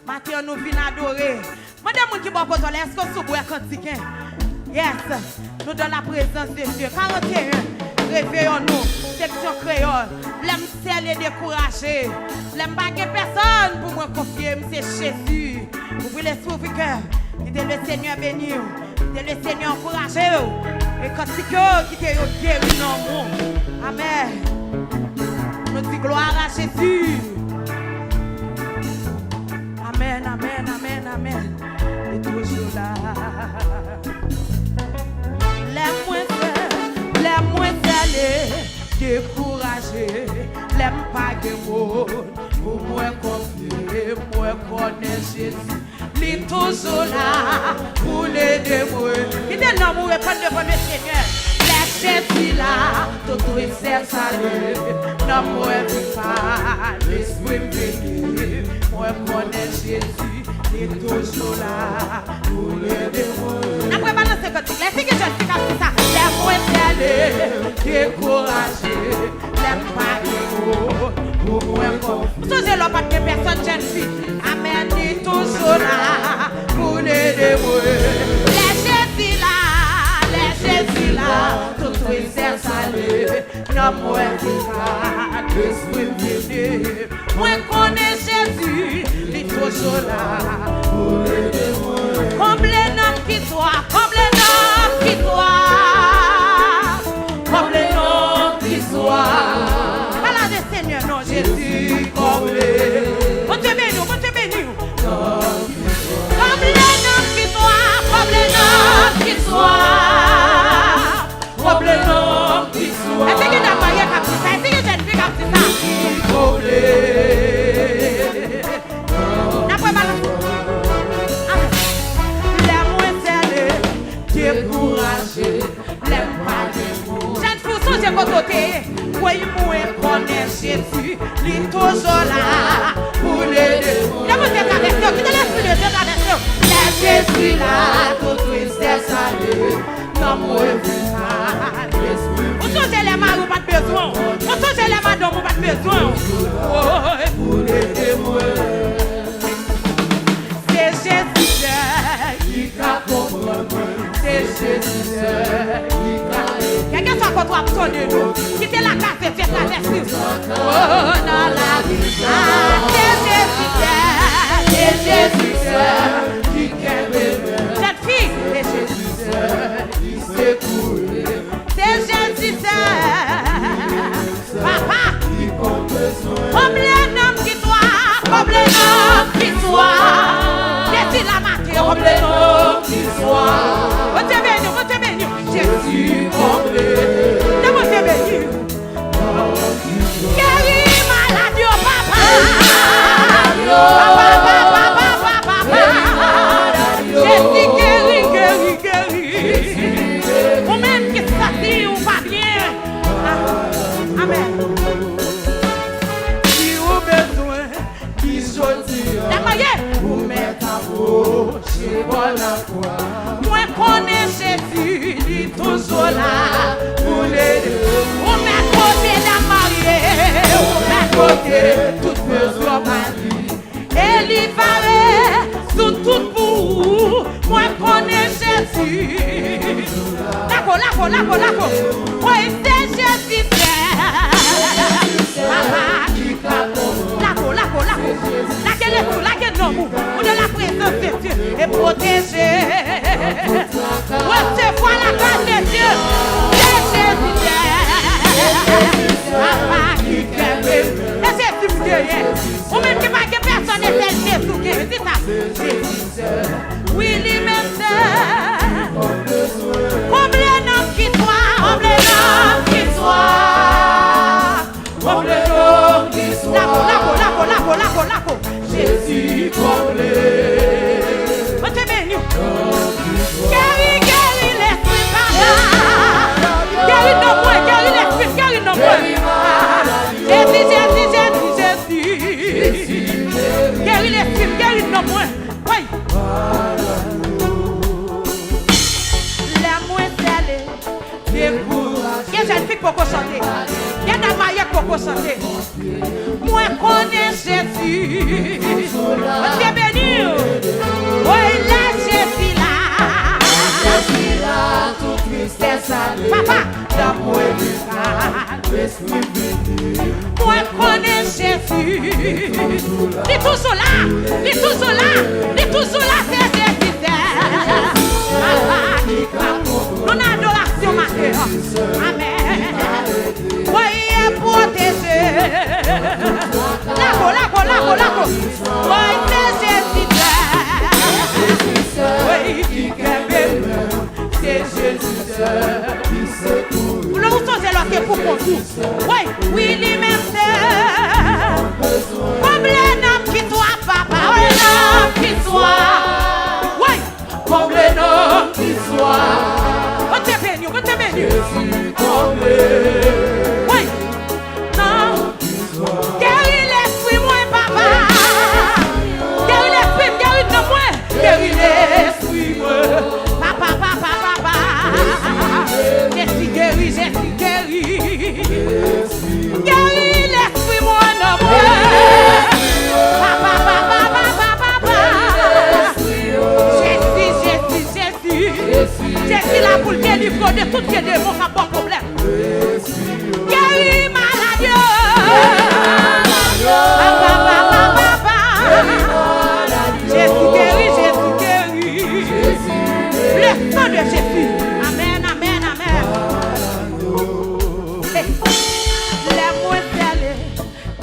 Matin, nous venons adorer. Madame qui va poser est-ce que vous pouvez cantiquer? Yes, nous dans la présence de Dieu. 41, réveillons-nous. Section créole. L'aime seul et découragé. L'aime pas personne pour me confier, c'est Jésus. Ouvrez l'esprit du cœur. Dites le Seigneur béni. Dites le Seigneur encouragé. Et quand c'est qui te guéri dans le monde. Amen. Nous disons gloire à Jésus. Amen, amen, amen, amen. Et toujours là. Les moins allés, découragés, les pas de mots, pour moi confier, moi connaître Jésus. Il est toujours là pour l'aider moi. Il est là pour répondre devant le Seigneur. Laisse Jésus là, tout est salé. Non, moi je pas, l'esprit béni. Moi connaître Jésus. Il est toujours là pour l'aider moi. Après, balancer comme ça. Les filles que je suis comme ça. Les moins allés, découragés, les pas de mots, pour moi confier. Toujours là, pas de personne, jeune fille. Amen, il est toujours là pour l'aider moi. Laissez-y là, tout est salé. Non, moi, l'esprit béni. Moi, connais Jésus, il est toujours là pour l'aider moi. Comme les noms qui soient, comme les noms qui soient, comme les noms qui soient. Voilà le Seigneur, non, Jésus, comme les. Bon Dieu béni, bon Dieu béni. Comme les noms qui soient, comme les noms qui soient. Comme les noms qui soient. Est-ce que tu as marié comme ça? Est-ce que tu as une fille comme ça? Comme les. Découragé, l'aime pas de mots. Jeune fou, songez votre côté. Oui, moi, connais Jésus. Il est toujours là pour l'aider. Il a monté avec eux. Qui te laisse plus de Dieu avec eux. Laisse Jésus là, tout tristesse salé. Non, moi, je on songez les marins, pas de besoin. On songez les madames, pas de besoin. Pour l'aider, moi. C'est Jésus qui t'a compris. C'est Jésus qui t'a. Quelqu'un soit contre toi, sonner nous. Quittez la carte et faites la vertu. Oh, dans la vie. C'est Jésus qui t'aime. Cette fille, c'est Jésus qui s'est coulé. C'est Jésus, papa. Comme les noms qui soient, comme les noms qui soient. Jésus la marqué, comme les noms qui soient. On te bénit, Jésus comblé. On te bénit. Guéri maladie, papa. Papa. Jésus guéri. Ou même qui s'attire ou pas bien. Amen. Si vous besoin, qui choisit. Vous mettez à vous, chez moi la foi. Moi connais Jésus, il est toujours là pour l'aider. On met côté la mariée, on met côté toute besoin marie. Et il paraît sous tout bout. Moi connais Jésus. D'accord. Oui, c'est Jésus. Papa, laquelle non, ou de la présence de Dieu et protéger. Recevoir la grâce de Dieu. C'est Jésus. Papa qui t'aime. Et Jésus qui t'aime. Ou même qui va que personne n'est tel Jésus qui est. C'est ça. Jésus. Oui, lui-même seul. Comme les noms qui soient. Comme les noms qui soient. Comme les noms qui soient. Lako. Jésus comblé. On te bénit. Guéri l'esprit par là. Guéri nos points, guéri nos points. Jésus. Guéri l'esprit, guéri nos points. Oui. La moins salée. Il y a une jeune fille pour chanter. Il y a des maillots pour chanter. Moi connais Jésus. On te bénit. Moi connais Jésus. Dis toujours là, dis toujours là, dis toujours là, c'est nous avons adoration matin. Amen. Voyez protéger. Là-bas. Voyez Jésus. Voyez qui aime. C'est Jésus. Vous le sentez là que pour conduire. Oui, lui-même c'est. Comme les noms qui toi, papa. Les noms qui toi. Oui, comme les noms qui soit. On te bénit. Jésus comblé. Oui, non. Guéris l'esprit, moi, papa. Guéris l'esprit, guéris de moi. Guéris l'esprit, moi. Papa. Jésus guéris. Guéris l'esprit, moi, non, moi. Papa. Jésus là pour le délivrer de tout qui démon n'a pas de problème. Guéris maladie. Jésus guéris. Le sang de Jésus. Amen. Les moins tels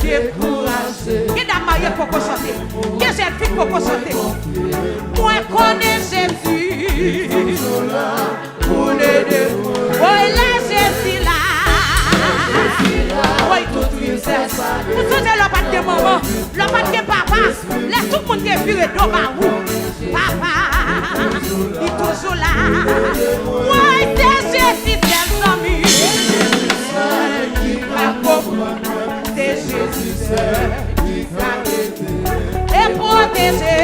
découragés. Qui n'a marié pour chanter? Qui j'ai fait pour chanter? Moi connais Jésus. Pour l'aider. Oui, Jésus là. Oui, tout tristesse. Pour tout le pas de maman, le pas de papa. Laisse tout le monde qui est viré dans ma roue. Papa, il est toujours là. Oui, c'est Jésus, c'est ami. C'est Jésus qui va et protéger.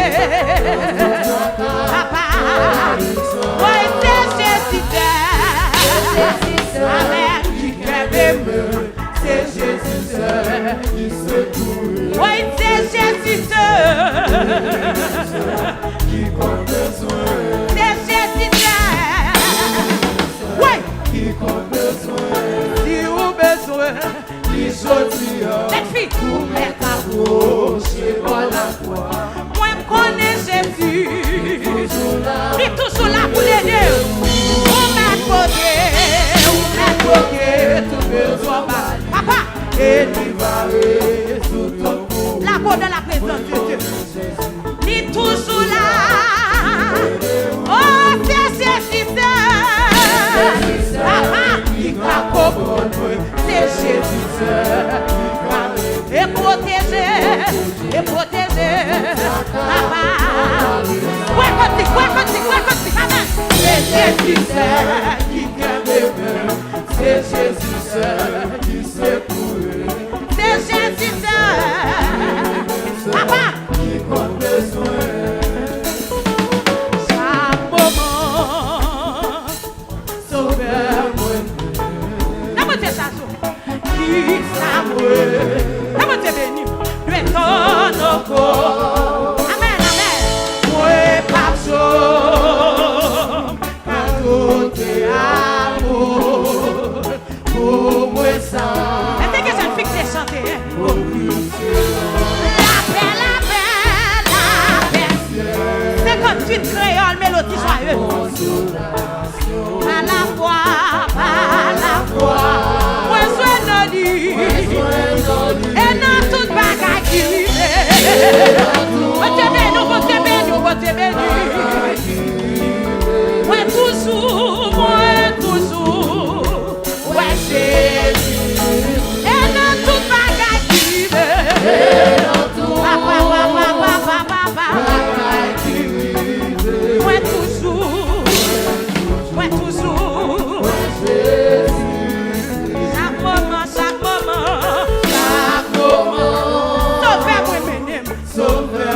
Papa, oui, c'est Jésus. Amen. C'est Jésus qui secoue. Oui, c'est Jésus qui compte besoin. C'est Jésus. Oui, qui compte besoin. Si vous besoin, il choisit. Cette fille, vous mettez à approcher par la foi. Moi, je connais Jésus. Il est toujours là pour l'aider. Vous mettez côté, tout besoin. Papa, et il va résoudre tout. La peau de la présence de Dieu. Il est toujours là. Oh, c'est Jésus. Papa, il va comprendre. C'est Jésus. Et protéger. Papa. Quoi Amen. C'est Jésus qui aime. C'est Jésus qui secoue. C'est Jésus. Papa. Qui compte besoin. Chaque moment. Sauveur-moi. Comment tu es ça? Qui s'amoure. Comment tu es béni. Tu es ton encore. Amen. Moi, pas chaud. Pas tout est amour. Pour moi, ça. Est-ce que je ne fixe les chanter? La paix. 58 créoles, mélodie joyeuse. Par la foi. Moi, sois non dit. Et dans toute bagaille qui vive. Vous te bénis. Moi, toujours. Ouais, Jésus. Et dans toute bagaille qui vive. Papa. Moi, toujours. Chaque moment. Sauveur,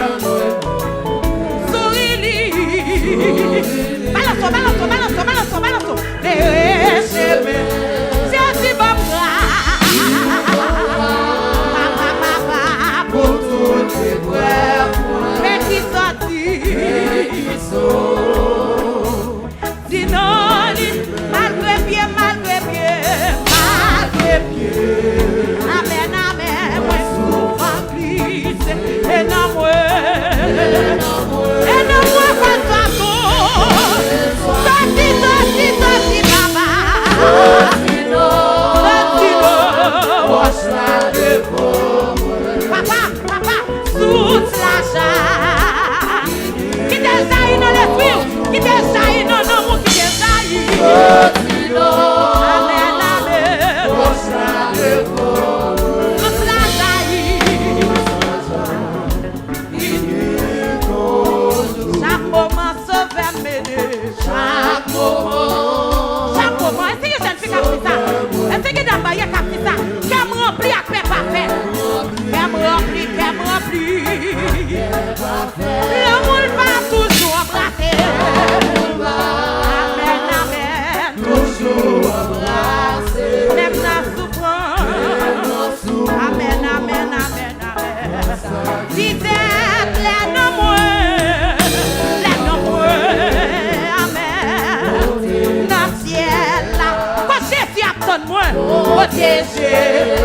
protéger.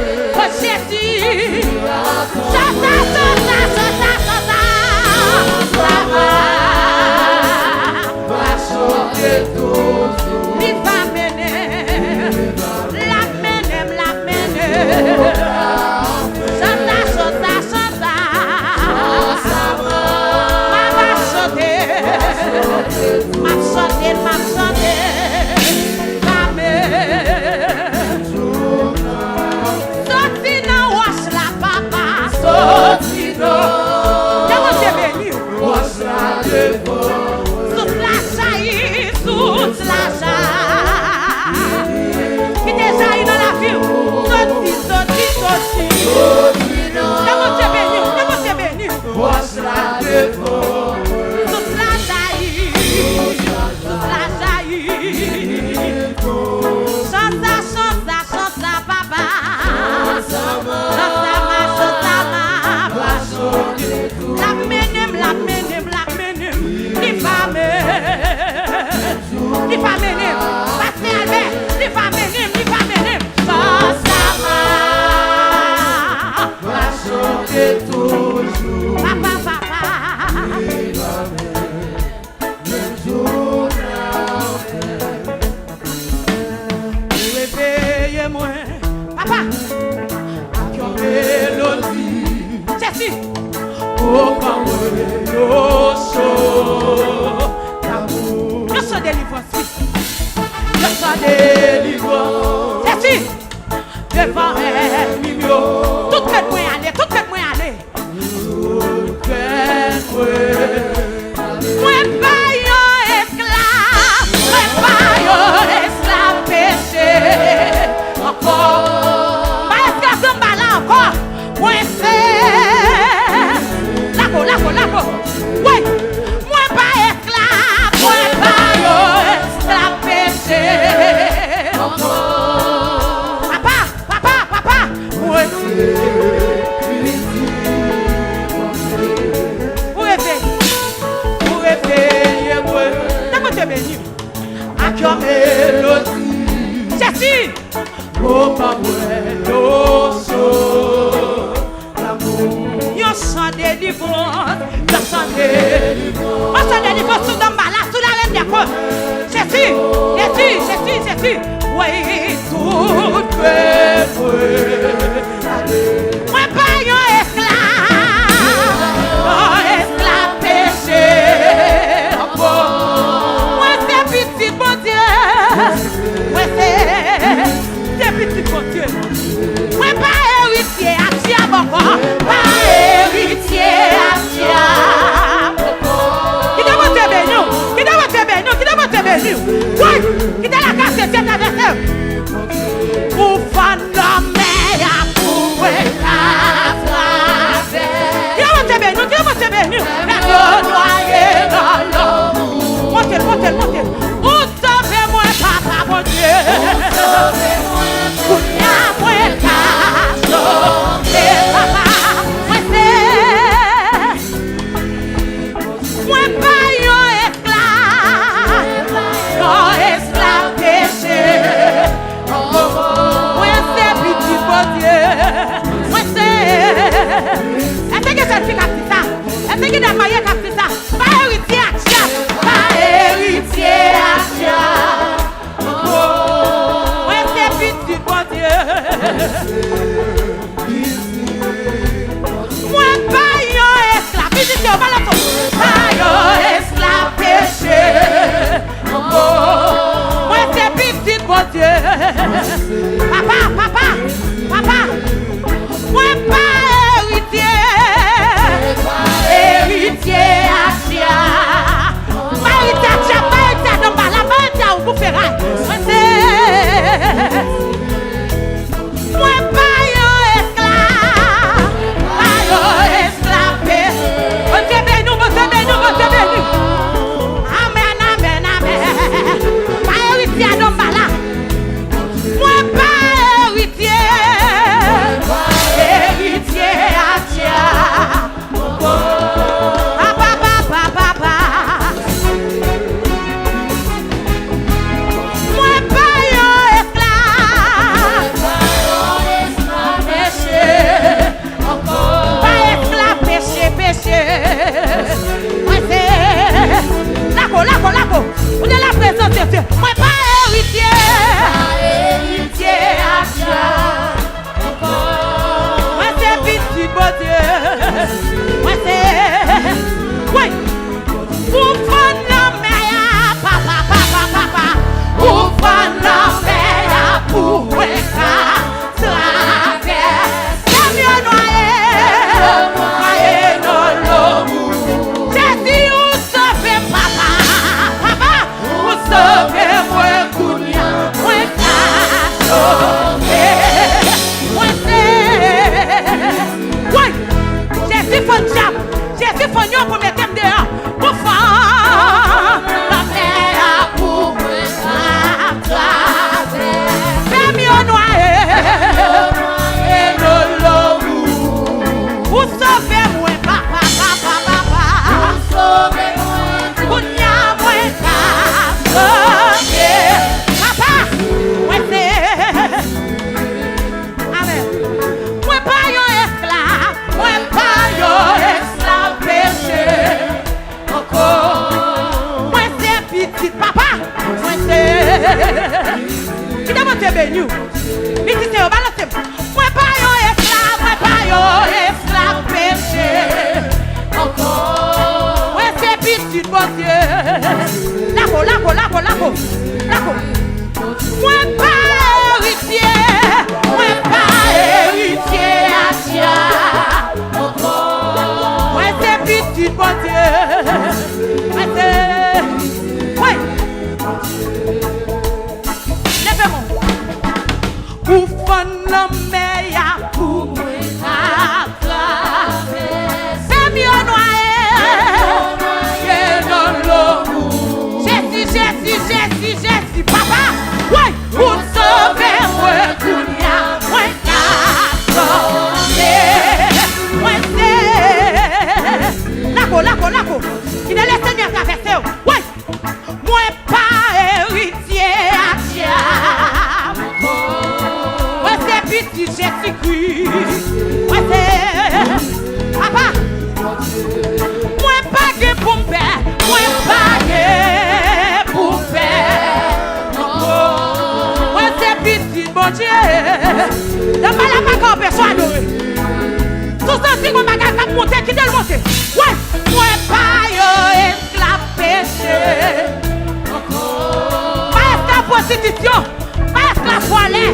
Jésus, Santa, Santa, Santa, Santa, va sauver toujours. Il va mener, la mener, la mener. Santa, Santa, Santa, va sauver, m'a sauver, m'a sauver. Devant elle, tout fait-moi aller, tout fait-moi aller. Tout fait-moi. Moi pas yon esclave, moi pas yon esclave péché. Encore, pas esclave de mal encore. Moi c'est la go. Oui, moi pas esclave, moi pas yon esclave péché. Encore. Jésus, oh ma yo sang délivrance, yo sang délivrance, on sang délivrance sous dans malade, sous la reine des corps. Jésus, oui, tout fait. Moi pas un esclave péché. Moi c'est petit bon Dieu. Moi c'est petit bon Dieu. Moi pas héritier à diable encore. Pas héritier à diable. Qui doit monter béni? Qui doit monter béni? Qui doit monter béni? Oui, qui doit la casse de cet adversaire. Pour fan héritier. Moi pas héritier. Héritier à Dieu. Moi c'est petit bon Dieu. Moi c'est. Oui. Pour prendre la mer, papa, papa, papa. Pour prendre la mer, pour traverser. C'est mieux noyé. Noyé dans l'eau. J'ai dit où sauver papa. Papa, où sauver moi, Kounia. Moi, moi, c'est. Oui, j'ai dit faut diable. J'ai dit faut nous pour mettre dehors. Pour faire la mer pour traverser. C'est mieux noyé. Et de l'eau. Où sauver moi, papa, papa, papa. Où sauver moi, Kounia, moi, papa, moi, c'est. Amen. Moi, pas yon esclave. Moi, pas yon esclave péché. Encore. Moi, c'est petit, papa. Moi, c'est. Qui d'abord te béni? Petit, c'est au balancé. Moi, pas yon esclave. Moi, pas yon esclave péché. Encore. Ouais, c'est petit, bon Dieu. Lako. Moi, pas héritier. Moi, pas héritier à Dieu. Encore. Ouais, c'est petit, bon Dieu. Ouais, c'est. Ouais. Lèvez-moi. Pour fun la meilleure pour moi. C'est mieux noyé. Dans l'eau. Jésus, papa. Ouais, pour sauver moi, Kounia, moi, moi, c'est. Lako. Il est le Seigneur traverser. Ouais, moi, pas héritier à diable. Moi, c'est petit Jésus-Christ. Moi, c'est. Papa. Moi, pas que pour me faire. Moi, pas que pour faire. Moi, c'est petit, bon Dieu. Dans ma lave, quand personne adorer. Tout ça, c'est mon bagage qui monte, qui doit monter. Ouais, moi, pas esclave péché. Pas esclave prostitution. Pas esclave voilée.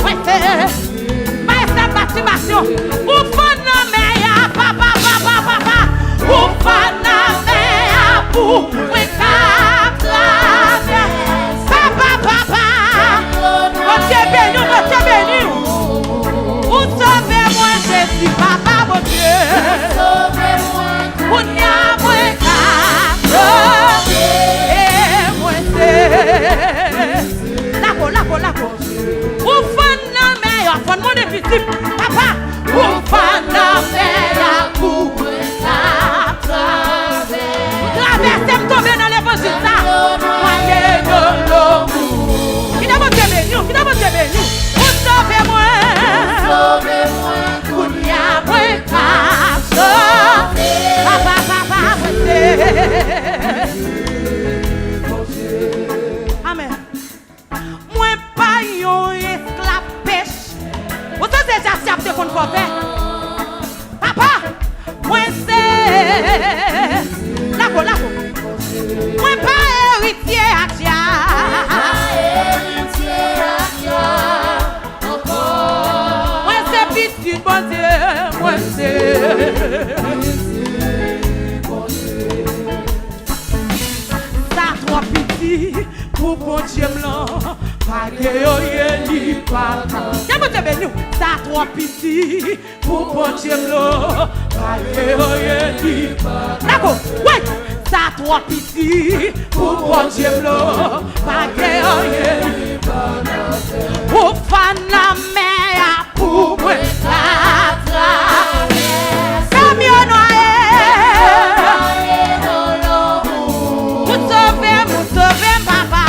Ouais, c'est. Pas esclave masturbation. Pour faire nos meilleurs, papa. Pour faire nos meilleurs, pour papa. Mon Dieu béni. Vous sauvez-moi, Jésus, papa, mon Dieu. Sauvez-moi, Kounia, moi, moi, c'est. Lako. Vous faites la meilleure, faites mon déficit, papa. Vous faites la meilleure, pour traverser, me tomber dans l'évangile, ça. Qui n'a pas de béni? Vous sauvez-moi. Kounia, moi, papa, amen. Moi, pas yon esclave pêche. Vous savez déjà si vous qu'on va faire? Papa, moi, c'est. Lako. Moi, pas héritier à diable. Moi, c'est petit, bon Dieu. Moi, c'est. Ça, trop petit, pour bon Dieu blanc. Pas que y'y pas. Y'a mon Dieu béni. Ça, trop petit, pour bon Dieu blanc. Pas que y'y pas. Lako, ouais. Ça, trop petit, pour bon Dieu blanc. Pas que y'y pas. Pour faire la mer, pour moi, c'est mieux noyé. Vous sauvez, papa.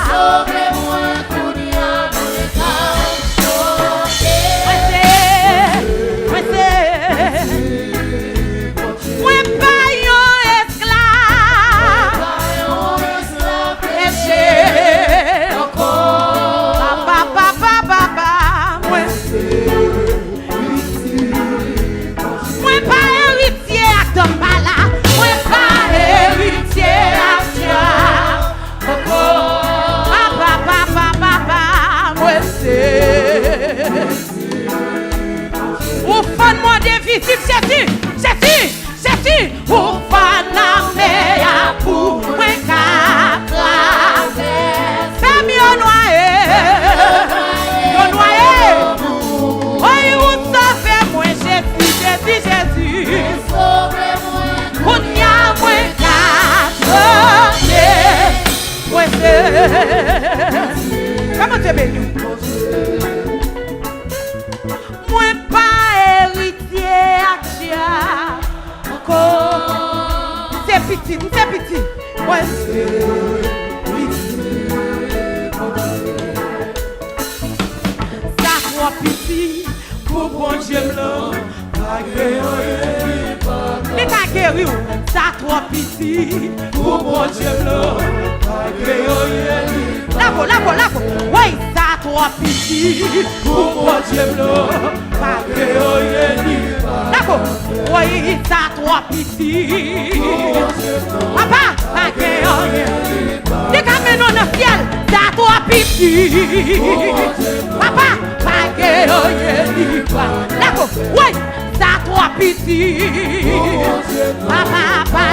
Sauvez-moi, Kounia, moi, c'est. Moi, pas yon esclave. pour faname ya pour moi qu'à traverser. Femme yo noyé, oui, vous sauvez moi Jésus, Jésus, Jésus. On y a moins qu'à traverser. Ouais, c'est. Comment tu es béni? Moi pas héritier action encore. C'est petit, c'est petit. Ouais, ça soit petit pour bon Dieu blanc. Les cas guéri, ça trop petit pour bon Dieu blanc. Là-bas, oui, ça trop petit pour bon Dieu blanc. Là-bas, oui, ça trop petit. Papa, les cas dans le ciel, ça trop petit. Papa, là-bas, oui. Ça toi petit. Papa, papa,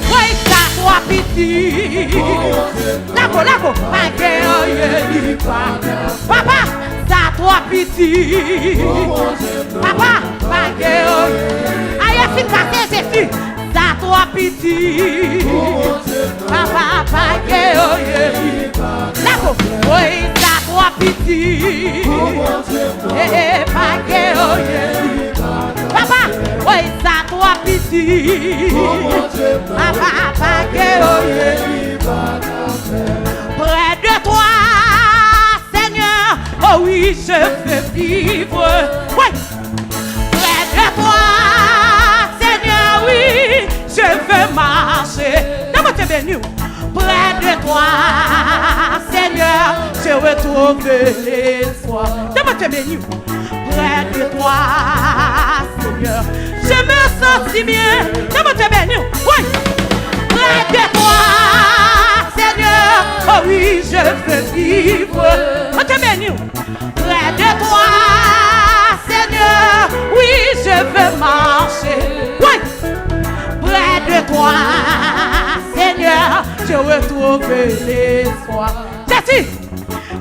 oui, ça toi petit. Lago, papa, ça toi petit. Papa, aïe, c'est passé, Jésus. Ça toi petit. Papa, lago, oui, ça toi petit. Papa, oui, ça toi petit. Papa, près de toi, Seigneur, oh oui, je veux vivre. Oui, près de toi, Seigneur, oui, je veux marcher. Comment tu es venu? Près de toi, Seigneur, je retrouve l'espoir. Comment tu es venu? Près de toi, Seigneur, je me sens si bien. Comment tu es venu? Oui. Près de toi, Seigneur, oh oui, je veux vivre. Comment tu es venu? Près de toi, Seigneur, oui, je veux marcher. Oui. Près de toi, Seigneur, je retrouve l'espoir. Jésus,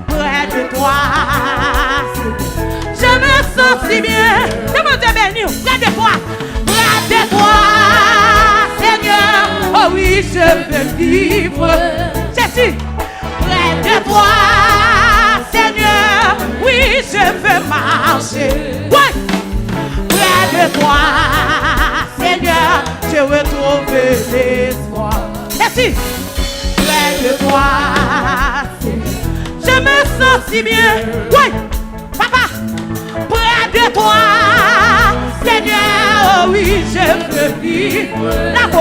près de toi, je me sens si bien. Comment tu es béni? Près de toi, Seigneur, oh oui, je veux vivre. Jésus, près de toi, Seigneur, oui, je veux marcher. Oui, près de toi, Seigneur, je retrouve l'espoir. Jésus, près de toi, je me sens si bien. Oui, papa, près de toi, Seigneur, oh oui, je veux vivre. Lago,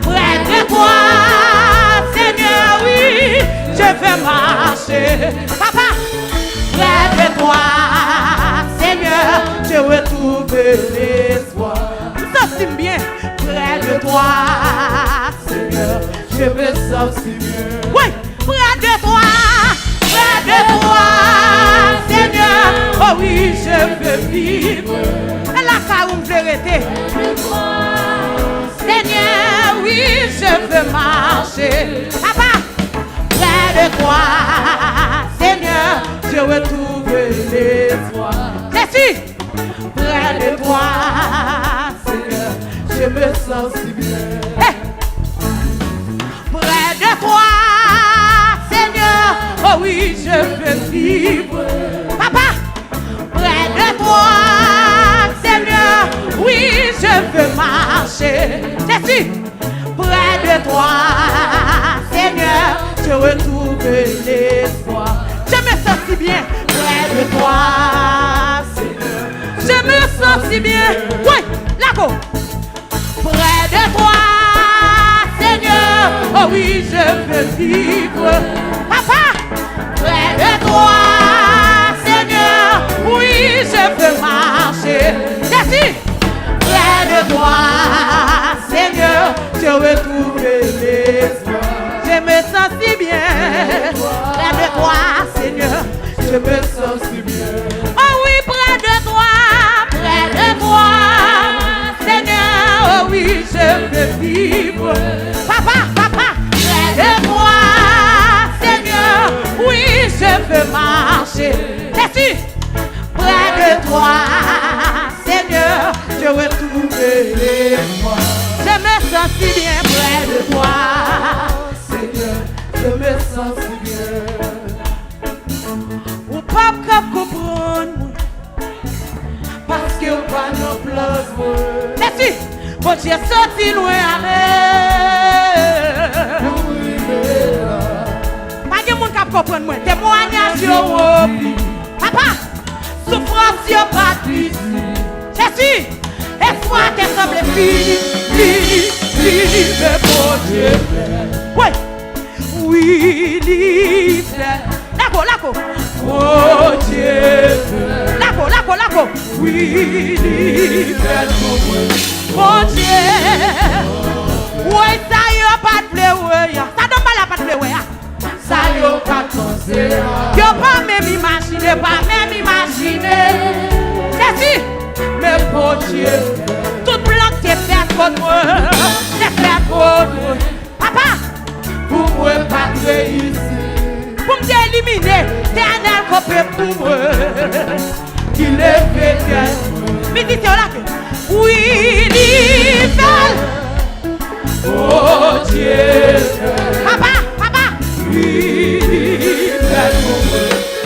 près de toi, Seigneur, oui, je veux marcher. Papa, près de toi, Seigneur, je retrouve l'espoir. Ça si bien, près de toi, Seigneur, je me sens si bien. Oui, près de toi, Seigneur, oh oui, je veux vivre. Et là, ça où me vérité. Seigneur, oui, je veux marcher. Papa, près de toi, Seigneur, je retrouve l'espoir. Jésus, près de toi, Seigneur, je me sens si bien. Hey. Près de toi, Seigneur, oh oui, je veux vivre. Papa, près de toi, Seigneur, oui, je veux marcher. Jésus, près de toi, Seigneur, je retrouve l'espoir. Je me sens si bien, près de toi, Seigneur, je me sens si bien. Oui, là-bas, près de toi, Seigneur, oh oui, je veux vivre. Papa, près de toi, Seigneur, oui, je veux marcher. Jésus, près de toi, Seigneur, je retrouve l'espoir. Je me sens si bien. Près de toi, Seigneur, je me sens si bien. Oh oui, près de toi, veux vivre. Papa, près de moi, Seigneur, oui, je veux marcher. Jésus, près de toi, Seigneur, je veux trouver l'espoir. Je me sens si bien près de toi, Seigneur, je me sens si bien. Ou pas comprendre, parce que pas nos place. Jésus, bon Dieu sorti loin avec. Pas de monde qui comprendre moi. Témoignage yo. Papa, souffrance yo pas plus. Jésus, espoir te semble fini, mais bon Dieu. Oui, oui, libre. Lako. Oh Dieu. Lako. Oui, libre. Bon Dieu. Oui, ça y a pas de pleurer. Ça donne pas la pas de pleurer. Ça y a pas de penser. Yo pas même imaginer. Jésus, mais bon Dieu. Toute blanc t'es fait contre moi. T'es fait contre moi. Papa, pour moi pas réussir. Pour me éliminer, t'es copé pour moi. Il est fait. Mais dites là que oui, il fait. Oh Dieu. Papa. Oui, il fait.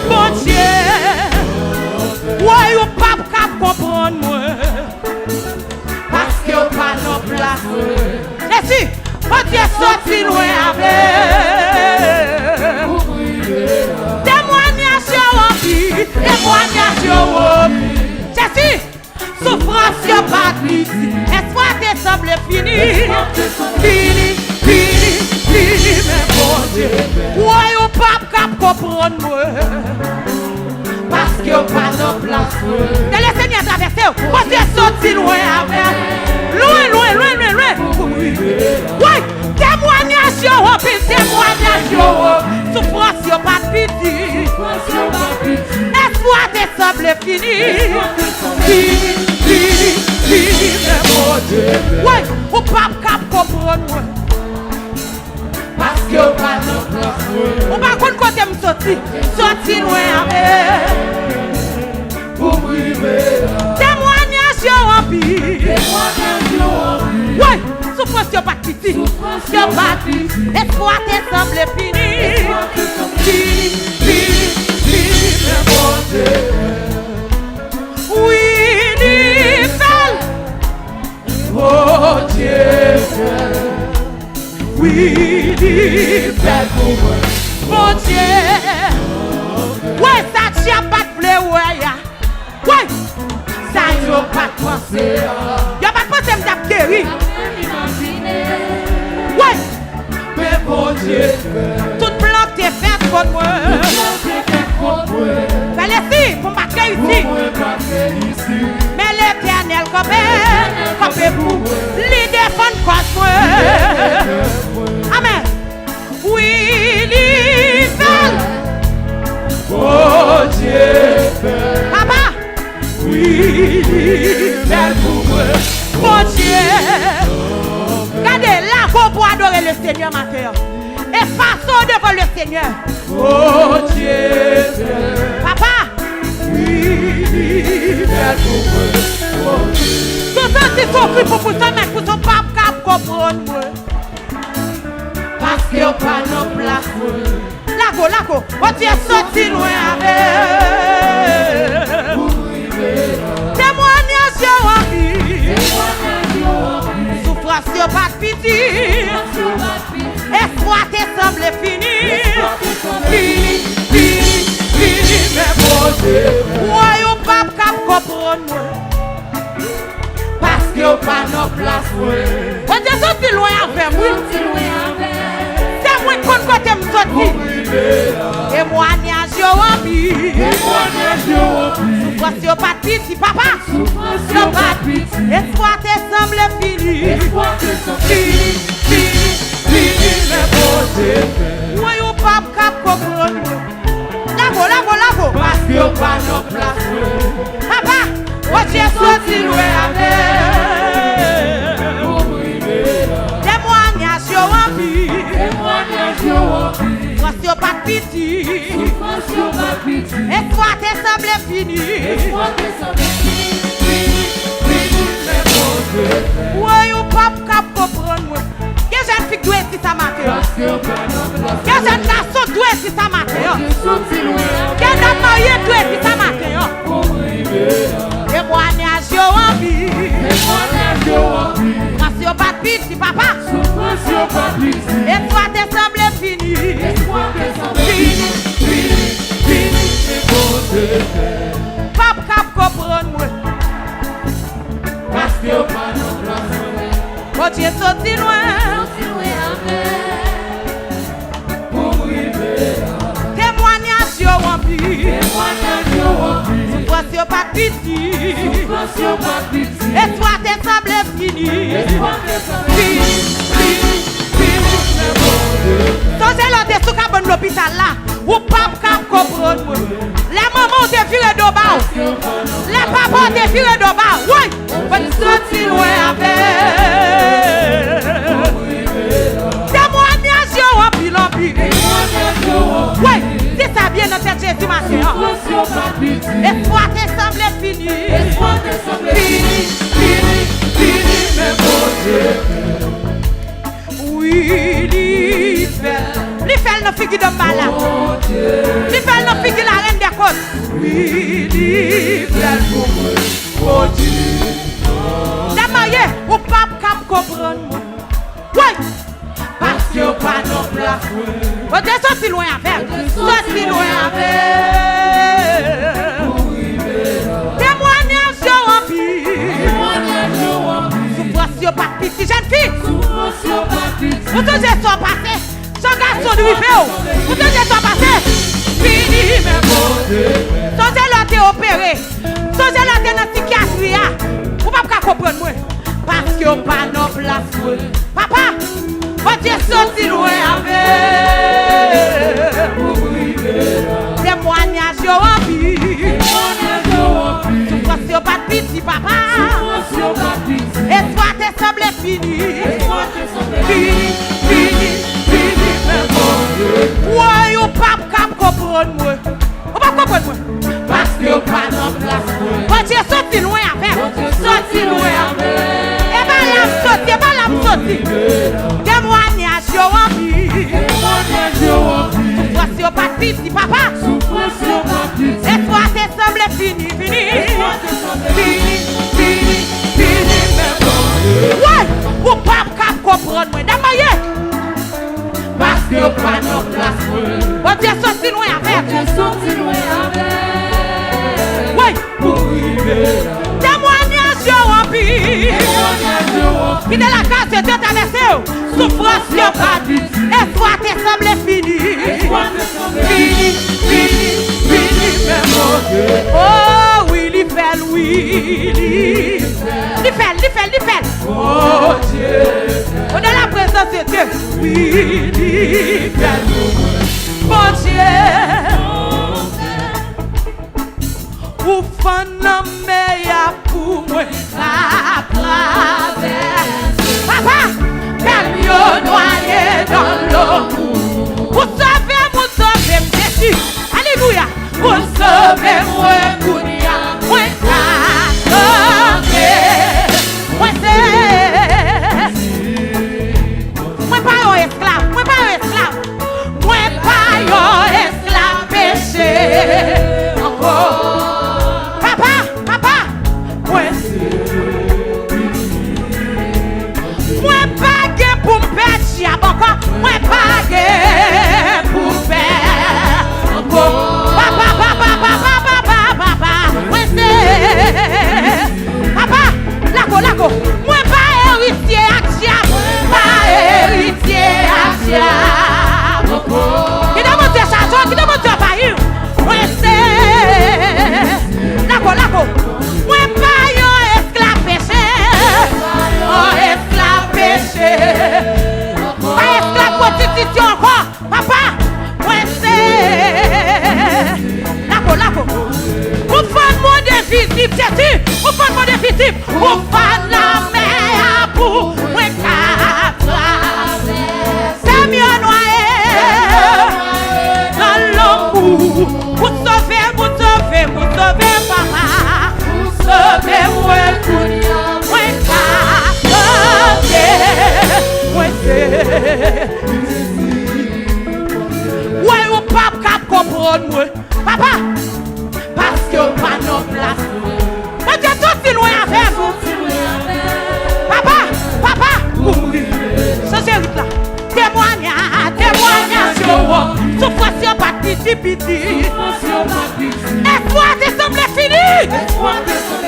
Bon Dieu. Ouais, ou pas comprendre moi. Parce que pas nos places. Jésus, bon Dieu sorti loin avec. Témoignage yo. Jésus, souffrance yo pas de espoir te semble fini, mais bon Dieu. Ouais, ou pas comprendre moi. Parce que pas nos places. Que le Seigneur traverse, bon Dieu sorti loin avec. Loin. Ouais, témoignage yo, souffrance yo pas de espoir te semble fini, mais mon Dieu. Ouais, ou pas comprendre. Parce que pas nos places. Ou pas qu'on côté me sorti loin avec. Pour priver. Témoignage yo en pire. Ouais, souffrance yo pas petit. Espoir te semble fini. Oui, il fait. Oh Dieu. Oui, il fait pour moi. Bon Dieu. Ouais, ça tient pas de pleurer. Ouais, ça y'a pas de penser. Y'a pas de penser me tape guéri. Ouais, mais bon Dieu. Toute plante est faite contre moi. Fallait-y, pour ma réussir. Mais l'Éternel, comme vous, les défendre contre moi. Amen. Oui, il fait. Oh Dieu. Papa. Oui, il fait pour moi. Bon Dieu. Regardez là, pour adorer le Seigneur, ma cœur. Et façon devant le Seigneur. Oh Dieu. Papa. Oui, tout ça c'est son cri pour ça, mais pour son papa comprendre moi. Parce qu'il n'y a pas de place. Lako. Oh Dieu sorti loin avec. Témoignage yo en vie. Souffrance yo pas de pitié. Espoir te semble fini. Mais bon Dieu. Ouais, ou pas comprendre moi. Parce que ou pas nos places. On te sorti loin avec moi. C'est moi qui côté me sorti. Témoignage yo en vie. Souffrance yo pas de pitié, papa. Yo pas de pitié. Espoir te semble fini. Mais bon Dieu. Ouais, ou pas comprendre moi. Lako. Parce que pas nos places. Papa, oh Dieu sorti loin avec. piti. Espoir te semble fini. Ouais, ou pas cap comprendre moi. Que jeune fille doit être ça matin. Que jeune garçon doit être ça matin. Que dame mariée doit être ça matin. Témoignage yo en vie. Quand si on pas petit papa. Et toi te semble fini. Papa cap comprendre moi. Parce que pas non place. Oh Dieu sorti loin. Témoignage yo en vie. Toi si on pas petit. Et toi te semble fini. Songez l'autre sous cabane de l'hôpital là. Ou pas comprendre. Les mamans te viré de bas. Les papas te viré de bas. Oui. Vous sorti loin avec. Témoignage yo en pile. Oui. C'est ça bien notre Jésus matin. Et toi te semble fini. Oui, il fait le figure de malade. Il fait le figure la reine des côtes. Oui, il fait pour moi. Les mariés, ou pas cap comprendre. Oui, parce que pas non place. Vous êtes sorti loin avec. Sorti loin avec. Témoignage en vie. Souffrance pas petit jeune fille. Vous tous êtes passés. Son garçon de vivre. Vous tous êtes passés. Fini mes mots. Songez l'autre opéré. Songez l'autre dans la psychiatrie. Vous ne pouvez pas comprendre moi. Parce que pas non place. Papa, vous êtes sorti loin avec. Témoignage en vie. Souffrance pas petit papa. Et toi te semble fini. Fini, mais bon. Ouais, ou pas cap comprendre moi. Ou pas comprendre moi. Parce que pas non place. Bon Dieu sorti loin avec. Sorti loin avec. Et ben là sorti. Témoignage yo en vie. Souffrance pas petit papa. Et toi te semble fini. Ouais, ou pas cap comprendre moi. D'amaye. Parce que pas non place. Bon Dieu sorti loin avec. Ouais. Témoignage yo en vie. Qui de la case de Dieu traversé. Souffrance yo pas. Et toi te semble fini. Fini, mais mon Dieu. Oh oui, il fait. Oh Dieu. On est la présence de Dieu. Oui, il fait. Mon Dieu. Ou fan la meilleure pour moi. La traverse. Papa, même yo noyé dans l'eau. Vous savez, Jésus. Alléluia. Vous savez, moi, Kounia. Moi, moi, pas un esclave. Moi, pas piti. Espoir te semble fini.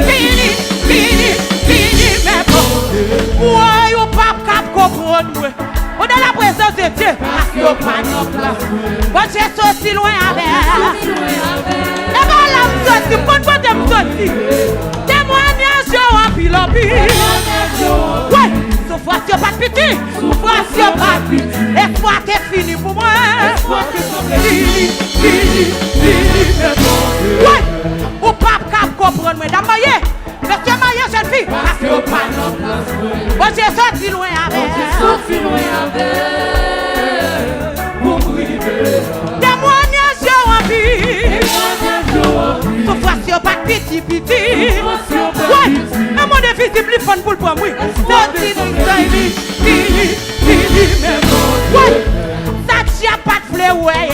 Fini, fini, fini, mais bon. Ouais, ou pas cap comprendre. On est la présence de Dieu. Parce que pas non place. Bon, j'ai sorti loin avec. Et ben là, me sorti, bon, bon, me sorti. Témoignage en pile en pile. Ouais, sauf fois si pas de piti. Sauf fois si pas de piti. Espoir t'es fini pour moi. Fini, fini, fini, mais bon. Ouais, ou pas cap comprendre, mesdames, voyez. Monsieur marié, jeune fille. Parce que pas non place. Bon, j'ai sorti loin avec. Témoignage en pile. Sauf fois si pas de piti, piti. Ouais, un monde difficile, plus fun pour le point, oui. Sorti de fini, fini, fini, mais bon. Ouais, ça t'y a pas de fleur, ouais.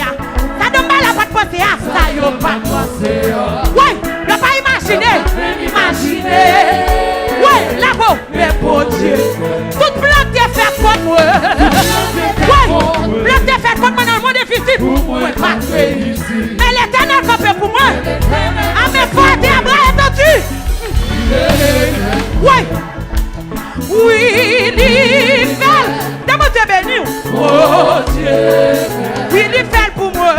Ça donne mal à pas de penser à ça, y'a pas de penser. Ouais, y'a pas imaginé. Ouais, là-bas, mais bon Dieu. Toute plante est faite contre moi. Ouais, plante est faite contre moi dans le monde difficile. Mais l'éternel campé pour moi. À mes fortes et à bras étendus. Ouais. Oui, il fait. D'amour te béni. Oh Dieu. Oui, il fait pour moi.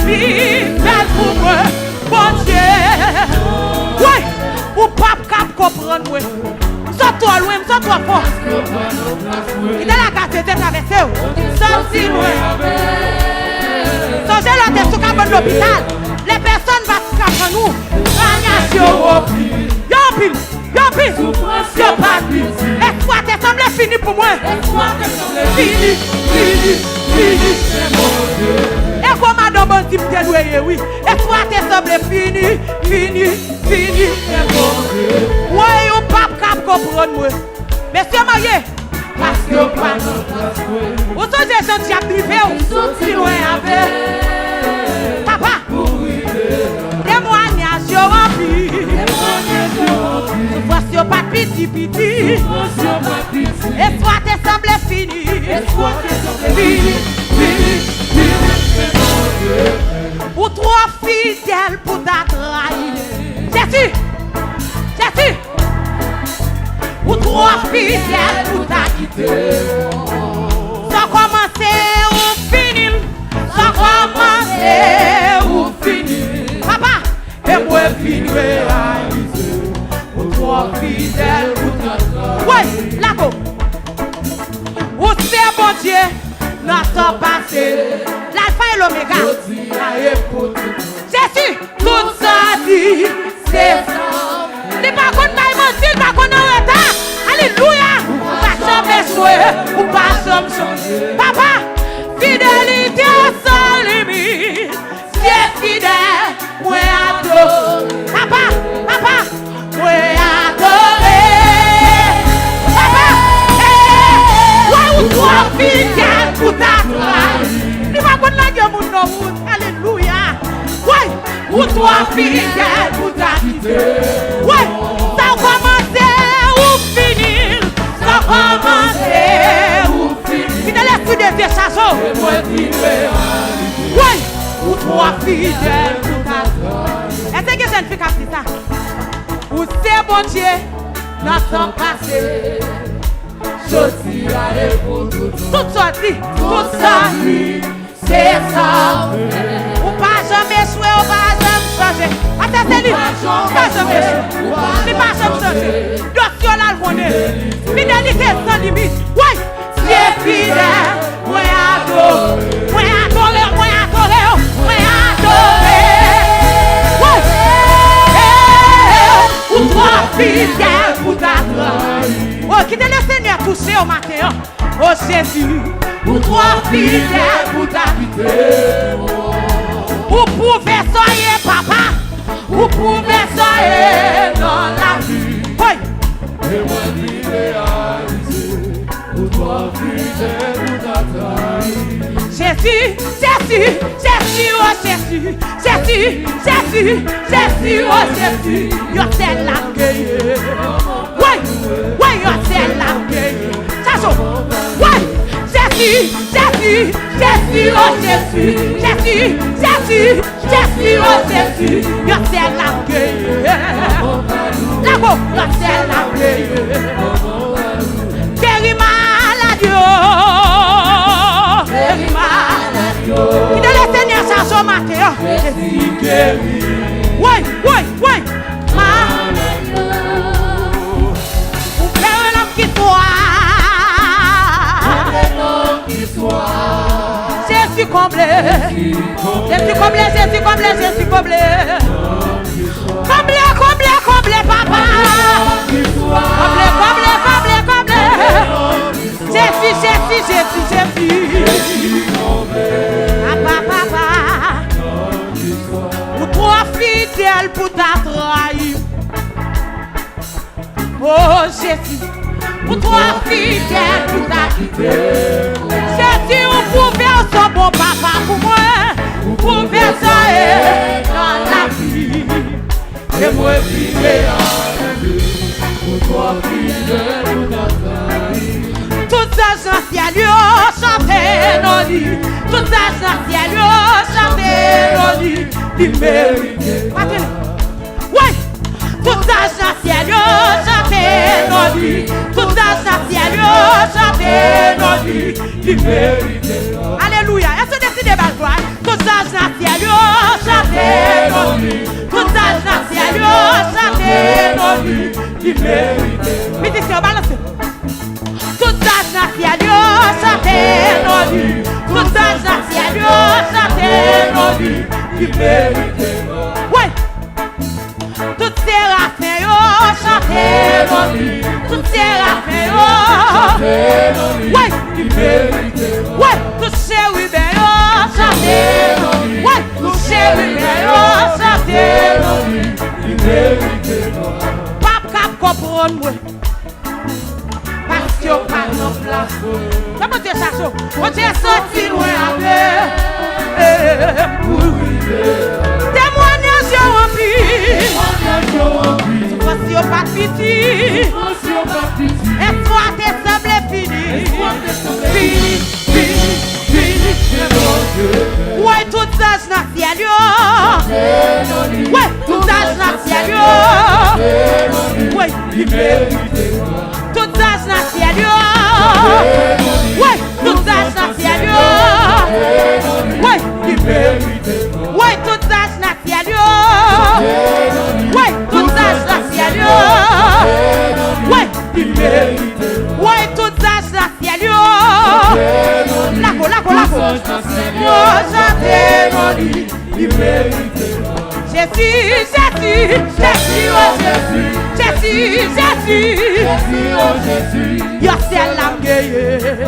Il fait pour moi. Bon Dieu. Ouais. Ou pas cap comprendre moi. Sors toi loin, sors toi fort. Il est la carte de traverser. Sorti loin. Songez la tête sur cabane de l'hôpital. Les personnes vont se cacher nous. Yopil. Espoir te semble fini pour moi. Fini. Et comme madame bon type de loyer, oui. Espoir te semble fini. Ouais, ou pas cap comprendre moi. Monsieur marié. Parce que pas. Où sont des gens qui ont privé ou si loin avec. Papa. Témoignage rempli. Voici pas de piti. Espoir te semble fini. Fini. Ou trop fidèle pour ta trahir. Jésus. Ou trop fidèle pour ta quitter. Sans commencer ou finir. Papa. Et moi fini réaliser. Ou trop fidèle pour ta trahir. Ouais, là-bas. Ou c'est bon Dieu. Notre passé. L'alpha et l'oméga. Jésus, tout ça dit, c'est ça. Les pas qu'on va mentir, pas qu'on en retard. Alléluia. Ou pas jamais jouer, ou pas jamais changer. Papa, fidélité sans limite. C'est fidèle, moi adore. Papa, moi adore. Papa, ouais, ou toi fidèle pour ta trahir. Les pas qu'on la gueule, mon nom. Alléluia. Ouais, ou toi fidèle pour ta quitter. Ouais, ça commencer ou finir. Ça commencer ou finir. Fidèle esprit de tes chasseurs. Ouais, ou toi fidèle pour ta quitter. Est-ce que je ne fais qu'à ça? Ou c'est bon Dieu, notre passé. Sorti à l'épaule. Tout sorti, tout sorti. C'est ça. Ou pas jamais jouer, ou pas jamais changer. Attends, c'est lui. Pas jamais jouer. Il pas jamais changer. Dossier là, le bonheur. Fidélité sans limite. Oui, c'est fidèle. Moi adore. Ou toi fidèle pour ta trahir. Oh, qui te le Seigneur toucher au matin. Oh Jésus. Ou toi fidèle pour ta quitter. Ou pouvez soyez papa. Ou pouvez soyez dans la vie. Oui. Et moi lui réaliser. Ou toi fidèle pour ta trahir. Jésus, oh Jésus. Oh Jésus. You're still like ouais, you're still like Jésus. Jésus, oh Jésus, Jésus, Jésus, Jésus, oh Jésus, yo c'est la gueule. La go, yo c'est la gueule. Guéris maladie, guéris maladie. Qui de le Seigneur ça ce matin? Jésus guérit. Oui, oui, oui. Maladie. Ou faire un homme qui soit. Jésus comblé. Jésus comblé, Jésus comblé, Jésus comblé. Comblé, comblé, comblé, papa. Comblé, comblé, comblé, comblé. Jésus, Jésus, Jésus, Jésus. Papa, papa. Ou trop fidèle pour ta trahir. Oh Jésus. Ou trop fidèle pour ta quitter. Jésus, ou pour faire son bon papa pour moi. Ou pour faire ça dans la vie. Et moi vivre avec lui. Ou trop fidèle pour ta trahir. Tout ça j'en ciel chanter nos lits. Tout ça j'en ciel chanter nos lits. Il mérite. Ouais. Tout ça j'en ciel chanter nos lits. Tout ça j'en ciel chanter nos lits. Il mérite. Alléluia. Est-ce que décidez de gloire? Tout ça j'en ciel chanter nos lits. Tout ça j'en ciel chanter nos lits. Il mérite. Mettez ça balance. Tout ça j'en ciel chanter nos lits. Tout ça j'en ciel chanter nos lits. Il mérite. Ouais. Toutes ces raffins chanter nos lits. Toutes ces raffins chanter nos lits. Ouais. Il mérite. Ouais. Toutes ces ribelles chanter nos lits. Ouais. Toutes ces ribelles chanter nos lits. Il mérite. Pape cap comprendre moi. Parce que pas non place. Comment tu cherches? On t'est sorti loin avec. Témoignage rempli. Voici au pas de pitié. Espoir te semble fini. Fini, fini, fini. Ouais, tout ça je n'ai ciel. Ouais, tout ça je n'ai ciel. Ouais, il mérite. Tout ça je n'ai ciel. Ouais, tout ça je n'ai ciel. Ouais, il mérite. Ouais, tout ça je n'ai ciel. Ouais, tout ça je n'ai ciel. Ouais, il mérite. Ouais, tout ça je n'ai ciel. Lago, lago, lago. Il mérite. Jésus, Jésus, Jésus, oh Jésus, Jésus, Jésus, Jésus, oh Jésus. Yo c'est la gueule.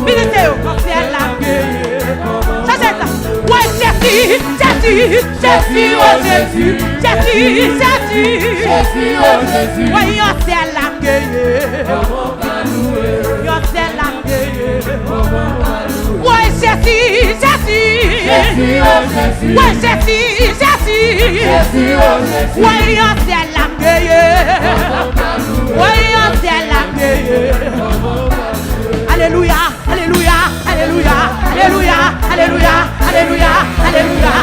Militez yo, c'est la gueule. Ça c'est ça. Ouais Jésus, Jésus, Jésus, oh Jésus, Jésus, Jésus, Jésus, oh Jésus. Ouais yo c'est la gueule. Yo c'est la gueule. Ouais Jésus, Jésus, Jésus, oh Jésus. Ouais Jésus, Jésus, Jésus, oh Jésus. Ouais yo c'est la gueule. Ouais yo c'est la gueule. Alléluia, Alléluia, Alléluia, Alléluia, Alléluia, Alléluia, Alléluia.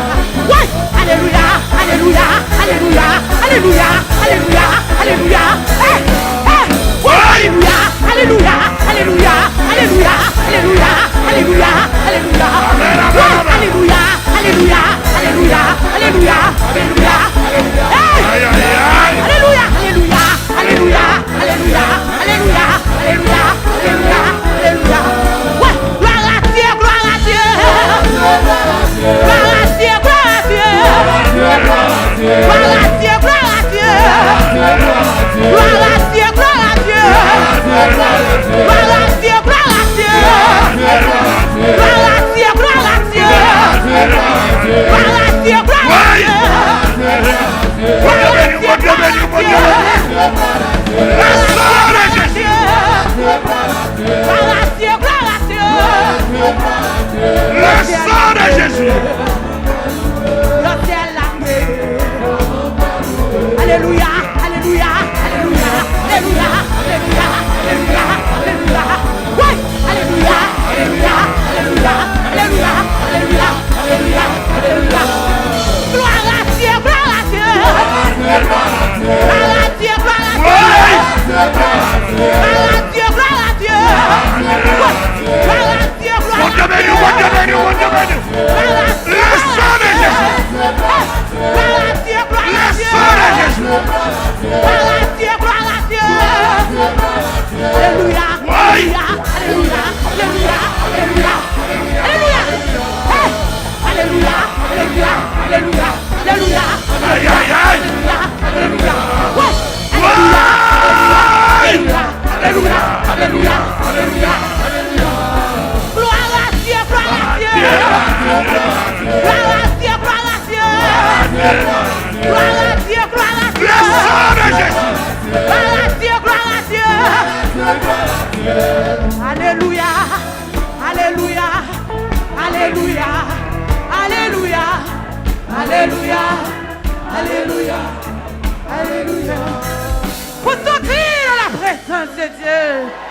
Ouais, Alléluia, Alléluia, Alléluia, Alléluia, Alléluia, Alléluia. Hey, hey, Alléluia, Alléluia, Alléluia, Alléluia, Alléluia, Alléluia, Alléluia. Alléluia, Alléluia, Alléluia, Alléluia, Alléluia, Alléluia. Hey, Alléluia, Alléluia, Alléluia, Alléluia, Alléluia, Alléluia, Alléluia. Faut entrer dans la présence de Dieu.